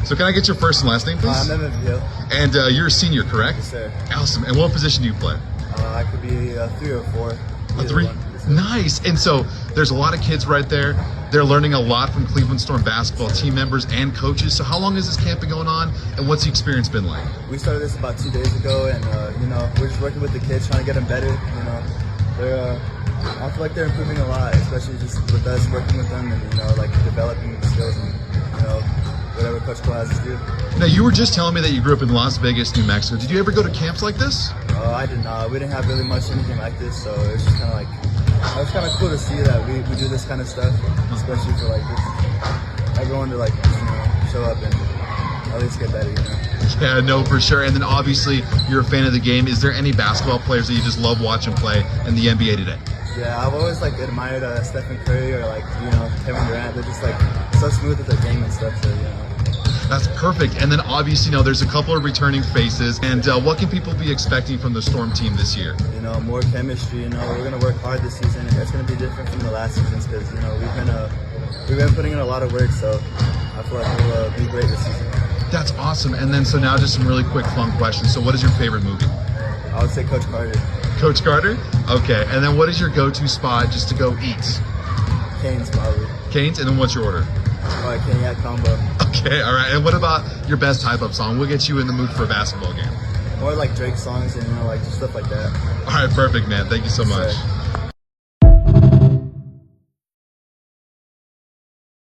So can I get your first and last name, please? I'm Evan Hill. And you're a senior, correct? Yes, sir. Awesome. And what position do you play? I could be a 3 or 4. A 3? Nice. And so there's a lot of kids right there. They're learning a lot from Cleveland Storm basketball team members and coaches. So how long has this camp been going on, and what's the experience been like? We started this about 2 days ago, and we're just working with the kids, trying to get them better. I feel like they're improving a lot, especially just with us working with them and developing the skills and whatever Coach Cole has to do. Now, you were just telling me that you grew up in Las Vegas, New Mexico. Did you ever go to camps like this? I did not. We didn't have really much anything like this, so it was just kind of it was kind of cool to see that we do this kind of stuff, especially for everyone to show up and at least get better. Yeah, no, for sure. And then obviously you're a fan of the game. Is there any basketball players that you just love watching play in the NBA today? Yeah, I've always admired Stephen Curry or Kevin Durant. They're just so smooth with their game and stuff. So That's perfect. And then obviously, there's a couple of returning faces. And what can people be expecting from the Storm team this year? More chemistry. We're gonna work hard this season. It's gonna be different from the last seasons because we've been putting in a lot of work. So I feel like we'll be great this season. That's awesome. And then so now just some really quick fun questions. So what is your favorite movie? I would say Coach Carter. Coach Carter? Okay. And then what is your go-to spot just to go eat? Canes probably. Canes? And then what's your order? Caniac combo. Okay, all right. And what about your best hype-up song? We'll get you in the mood for a basketball game. More Drake songs and just stuff like that. All right, perfect, man. Thank you so much.